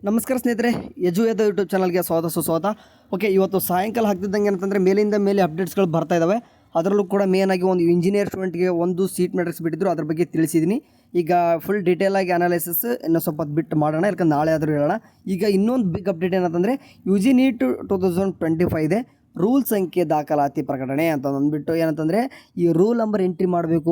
ನಮಸ್ಕಾರ ಸ್ನೇಹಿತರೆ, ಯಜುವೇದ ಯೂಟ್ಯೂಬ್ ಚಾನಲ್ಗೆ ಸ್ವಾಗತ ಸುಸ್ವಾಗತ. ಓಕೆ, ಇವತ್ತು ಸಾಯಂಕಾಲ ಹಾಕ್ತಿದ್ದಂಗೆ ಏನಂತಂದರೆ ಮೇಲಿಂದ ಮೇಲೆ ಅಪ್ಡೇಟ್ಸ್ಗಳು ಬರ್ತಾ ಇದ್ದಾವೆ. ಅದರಲ್ಲೂ ಕೂಡ ಮೇನಾಗಿ ಒಂದು ಇಂಜಿನಿಯರ್ ಸ್ಟೂಡೆಂಟ್ಗೆ ಒಂದು ಸೀಟ್ ಮ್ಯಾಟ್ರಿಕ್ಸ್ ಬಿಟ್ಟಿದ್ರು, ಅದ್ರ ಬಗ್ಗೆ ತಿಳಿಸಿದ್ದೀನಿ. ಈಗ ಫುಲ್ ಡೀಟೇಲಾಗಿ ಅನಾಲಿಸಿಸ್ ಇನ್ನೂ ಸ್ವಲ್ಪ ಬಿಟ್ಟು ಮಾಡೋಣ, ಯಾಕಂದ್ರೆ ನಾಳೆ ಆದರೂ ಹೇಳೋಣ. ಈಗ ಇನ್ನೊಂದು ಬಿಗ್ ಅಪ್ಡೇಟ್ ಏನಂತಂದರೆ UG NEET 2025 ಇದೆ. ರೂಲ್ ಸಂಖ್ಯೆ ದಾಖಲಾತಿ ಪ್ರಕಟಣೆ ಅಂತ ಅಂದ್ಬಿಟ್ಟು ಏನಂತಂದರೆ ಈ ರೂಲ್ ನಂಬರ್ ಎಂಟ್ರಿ ಮಾಡಬೇಕು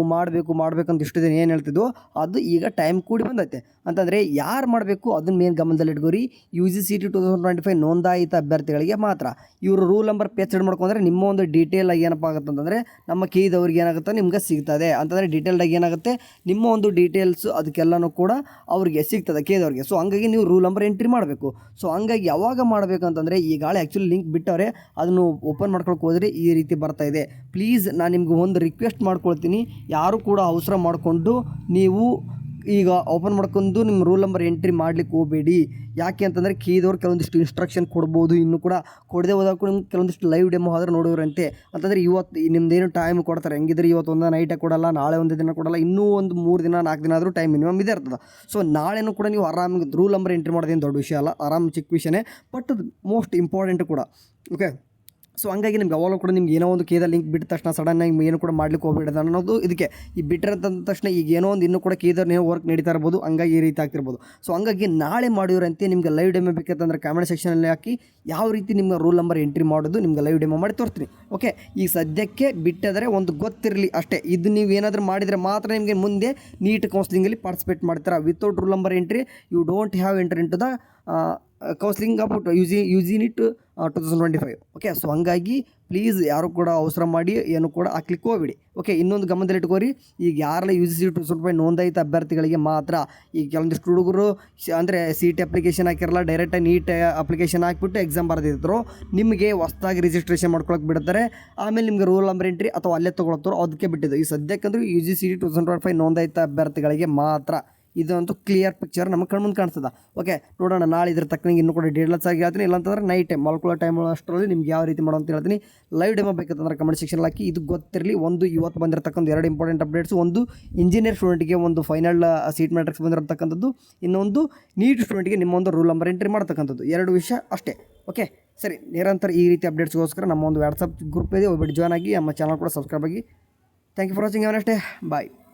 ಅಂತ ಇಷ್ಟು ದಿನ ಏನು ಹೇಳ್ತಿದ್ವು ಅದು ಈಗ ಟೈಮ್ ಕೂಡಿ ಬಂದೈತೆ. ಅಂತಂದರೆ ಯಾರು ಮಾಡಬೇಕು ಅದನ್ನ ಮೇನ್ ಗಮನದಲ್ಲಿ ಇಟ್ಕೋರಿ. UGCET 2025 ನೋಂದಾಯಿತ ಅಭ್ಯರ್ಥಿಗಳಿಗೆ ಮಾತ್ರ. ಇವರು ರೂಲ್ ನಂಬರ್ ಪೇಚ್ ಮಾಡ್ಕೊಂಡ್ರೆ ನಿಮ್ಮ ಒಂದು ಡೀಟೇಲ್ ಆಗಿ ಏನಪ್ಪ ಆಗುತ್ತೆ ಅಂತಂದರೆ ನಮ್ಮ ಕೀದವ್ರಿಗೆ ಏನಾಗುತ್ತೆ ನಿಮ್ಗೆ ಸಿಗ್ತದೆ. ಅಂತಂದರೆ ಡೀಟೇಲ್ಡಾಗಿ ಏನಾಗುತ್ತೆ ನಿಮ್ಮ ಒಂದು ಡೀಟೇಲ್ಸು ಅದಕ್ಕೆಲ್ಲನೂ ಕೂಡ ಅವ್ರಿಗೆ ಸಿಗ್ತದೆ ಕೇದವ್ರಿಗೆ. ಸೊ ಹಂಗಾಗಿ ನೀವು ರೂಲ್ ನಂಬರ್ ಎಂಟ್ರಿ ಮಾಡಬೇಕು. ಸೊ ಹಂಗಾಗಿ ಯಾವಾಗ ಮಾಡಬೇಕು ಅಂತಂದರೆ ಈಗಾಗಲೇ ಆ್ಯಕ್ಚುಲಿ ಲಿಂಕ್ ಬಿಟ್ಟವ್ರೆ, ಅದನ್ನು ಓಪನ್ ಮಾಡ್ಕೊಳಕ್ಕೆ ಹೋದರೆ ಈ ರೀತಿ ಬರ್ತಾ ಇದೆ. ಪ್ಲೀಸ್ ನಾನು ನಿಮ್ಗೆ ಒಂದು ರಿಕ್ವೆಸ್ಟ್ ಮಾಡ್ಕೊಳ್ತೀನಿ, ಯಾರು ಕೂಡ ಅವಸರ ಮಾಡಿಕೊಂಡು ನೀವು ಈಗ ಓಪನ್ ಮಾಡ್ಕೊಂಡು ನಿಮ್ಮ ರೂಲ್ ನಂಬರ್ ಎಂಟ್ರಿ ಮಾಡ್ಲಿಕ್ಕೆ ಹೋಗಬೇಡಿ. ಯಾಕೆ ಅಂತಂದರೆ ಕೀದವ್ರು ಕೆಲವೊಂದಿಷ್ಟು ಇನ್ಸ್ಟ್ರಕ್ಷನ್ ಕೊಡ್ಬೋದು, ಇನ್ನೂ ಕೂಡ ಕೊಡದೆ ಹೋದಾಗ ಕೂಡ ನಿಮ್ಗೆ ಕೆಲವೊಂದಿಷ್ಟು ಲೈವ್ ಡೆಮೋ ಆದ್ರೆ ನೋಡೋರಂತೆ. ಅಂತಂದರೆ ಇವತ್ತು ನಿಮ್ದೇನು ಟೈಮ್ ಕೊಡ್ತಾರೆ, ಹೆಂಗಿದ್ರೆ ಇವತ್ತು ಒಂದು ನೈಟೇ ಕೊಡಲ್ಲ, ನಾಳೆ ಒಂದು ದಿನ ಕೊಡಲ್ಲ, ಇನ್ನೂ ಒಂದು 3 ದಿನ 4 ದಿನ ಆದರೂ ಟೈಮ್ ಮಿನಿಮಮ್ ಇದೆ ಇರ್ತದೆ. ಸೊ ನಾಳೆನೂ ಕೂಡ ನೀವು ಆರಾಮಾಗಿ ರೂಲ್ ನಂಬರ್ ಎಂಟ್ರಿ ಮಾಡೋದೇನು ದೊಡ್ಡ ವಿಷಯ ಅಲ್ಲ, ಆರಾಮ್ ಚಿಕ್ಕ ವಿಷಯನೇ, ಬಟ್ ಅದು ಮೋಸ್ಟ್ ಇಂಪಾರ್ಟೆಂಟ್ ಕೂಡ. ಓಕೆ, ಸೊ ಹಂಗಾಗಿ ನಿಮ್ಗೆ ಯಾವಾಗಲೂ ಕೂಡ ನಿಮ್ಗೆ ಏನೋ ಒಂದು ಕೇದ ಲಿಂಕ್ ಬಿಟ್ಟ ತಕ್ಷಣ ಸಡನ್ನಾಗಿ ಏನು ಕೂಡ ಮಾಡ್ಲಿಕ್ಕೆ ಹೋಗ್ಬಿಡೋದು ಅನ್ನೋದು ಇದಕ್ಕೆ. ಈ ಬಿಟ್ಟಿರೋಂಥ ತಕ್ಷಣ ಈಗ ಏನೋ ಒಂದು ಇನ್ನೂ ಕೂಡ ಕೇದರ್ ನೀವು ವರ್ಕ್ ನಡೀತಾ ಇರ್ಬೋದು, ಹಂಗಾಗಿ ಈ ರೀತಿ ಆಗ್ತಿರ್ಬೋದು. ಸೊ ಹಂಗಾಗಿ ನಾಳೆ ಮಾಡಿರೋರಂತೆ ನಿಮ್ಗೆ ಲೈವ್ ಡೆಮೋ ಬೇಕಂತಂದ್ರೆ ಕಾಮೆಂಟ್ ಸೆಕ್ಷನಲ್ಲಿ ಹಾಕಿ ಯಾವ ರೀತಿ ನಿಮ್ಮ ರೂಲ್ ನಂಬರ್ ಎಂಟ್ರಿ ಮಾಡೋದು ನಿಮ್ಗೆ ಲೈವ್ ಡೆಮೋ ಮಾಡಿ ತೋರಿಸ್ತೀನಿ. ಓಕೆ, ಈಗ ಸದ್ಯಕ್ಕೆ ಬಿಟ್ಟಿದ್ರೆ ಒಂದು ಗೊತ್ತಿರಲಿ ಅಷ್ಟೇ. ಇದು ನೀವು ಏನಾದರೂ ಮಾಡಿದರೆ ಮಾತ್ರ ನಿಮಗೆ ಮುಂದೆ ನೀಟ್ ಕೌನ್ಸಿಲಿಂಗಲ್ಲಿ ಪಾರ್ಟಿಸಿಪೇಟ್ ಮಾಡ್ತೀರಾ. Without rule number entry you don't have enter in to the counselling about UG NEET 2025. Okay, so ಹಂಗಾಗಿ ಪ್ಲೀಸ್ ಯಾರು ಕೂಡ ಅವಸರ ಮಾಡಿ ಏನು ಕೂಡ ಹಾಕ್ಲಿಕ್ಕೆ ಹೋಗ್ಬಿಡಿ. ಓಕೆ, ಇನ್ನೊಂದು ಗಮನದಲ್ಲಿ ಇಟ್ಕೋರಿ, ಈಗ ಯಾರೆಲ್ಲ UGCET 2025 ನೋಂದಾಯಿತ ಅಭ್ಯರ್ಥಿಗಳಿಗೆ ಮಾತ್ರ. ಈಗ ಕೆಲವೊಂದಿಷ್ಟು ಹುಡುಗರು ಅಂದರೆ CET ಅಪ್ಲಿಕೇಶನ್ ಹಾಕಿರಲ್ಲ, ಡೈರೆಕ್ಟಾಗಿ ನೀಟ್ ಅಪ್ಲಿಕೇಶನ್ ಹಾಕಿಬಿಟ್ಟು ಎಕ್ಸಾಮ್ ಬರೆದಿದ್ರು, ನಿಮಗೆ ಹೊಸದಾಗಿ ರಿಜಿಸ್ಟ್ರೇಷನ್ ಮಾಡ್ಕೊಳಕ್ಕೆ ಬಿಡ್ತಾರೆ. ಆಮೇಲೆ ನಿಮಗೆ ರೂಲ್ ನಂಬರ್ ಎಂಟ್ರಿ ಅಥವಾ ಅಲ್ಲೇ ತೊಗೊಳತ್ತರೋ ಅದಕ್ಕೆ ಬಿಟ್ಟಿದ್ದು. ಈ ಸದ್ಯಕ್ಕಂದ್ರೆ UGCET 2025 ನೋಂದಾಯಿತ ಅಭ್ಯರ್ಥಿಗಳಿಗೆ ಮಾತ್ರ. ಇದಂತೂ ಕ್ಲಿಯರ್ ಪಿಕ್ಚರ್ ನಮ್ಮ ಕಣ್ಮುಂದೆ ಕಾಣಿಸ್ತದೆ. ಓಕೆ, ನೋಡೋಣ ನಾಳೆ ಇದ್ರ ತಕ್ಕನಿಗೆ ಇನ್ನೂ ಕೂಡ ಡೀಟೇಲ್ಸ್ ಆಗಿ ಹೇಳ್ತೀನಿ. ಇಲ್ಲಾಂತಂದ್ರೆ ನೈಟ್ ಟೈಮ್ ಮಲ್ಕೊಳ್ಳೋ ಟೈಮ್ ಅಷ್ಟರಲ್ಲಿ ನಿಮ್ಗೆ ಯಾವ ರೀತಿ ಮಾಡೋ ಅಂತ ಹೇಳ್ತೀನಿ. ಲೈವ್ ಡೆಮೋ ಬೇಕಂತಂದ್ರೆ ಕಮೆಂಟ್ ಸೆಕ್ಷನ್ ಹಾಕಿ. ಇದು ಗೊತ್ತಿರಲಿ, ಒಂದು ಇವತ್ತು ಬಂದಿರತಕ್ಕಂಥ 2 ಇಂಪಾರ್ಟೆಂಟ್ ಅಪ್ಡೇಟ್ಸು. ಒಂದು ಇಂಜಿನಿಯರ್ ಸ್ಟೂಡೆಂಟ್ಗೆ ಒಂದು ಫೈನಲ್ ಸೀಟ್ ಮ್ಯಾಟ್ರಿಕ್ಸ್ ಬಂದಿರತಕ್ಕಂಥದ್ದು, ಇನ್ನೊಂದು ನೀಟ್ ಸ್ಟೂಡೆಂಟ್ಗೆ ನಿಮ್ಮೊಂದು ರೂಲ್ ನಂಬರ್ ಎಂಟ್ರಿ ಮಾಡ್ತಕ್ಕಂಥದ್ದು. 2 ವಿಷಯ ಅಷ್ಟೇ. ಓಕೆ, ಸರಿ, ನಿರಂತರ ಈ ರೀತಿ ಅಪ್ಡೇಟ್ಸ್ಗೋಸ್ಕರ ನಮ್ಮ ಒಂದು ವಾಟ್ಸಪ್ ಗ್ರೂಪ್ ಇದೆ, ಹೋಗ್ಬಿಟ್ಟು ಜಾಯ್ನ್ ಆಗಿ. ನಮ್ಮ ಚಾನಲ್ ಕೂಡ ಸಬ್ಸ್ಕ್ರೈಬ್ ಆಗಿ. Thank you for watching. Have a nice day. Bye.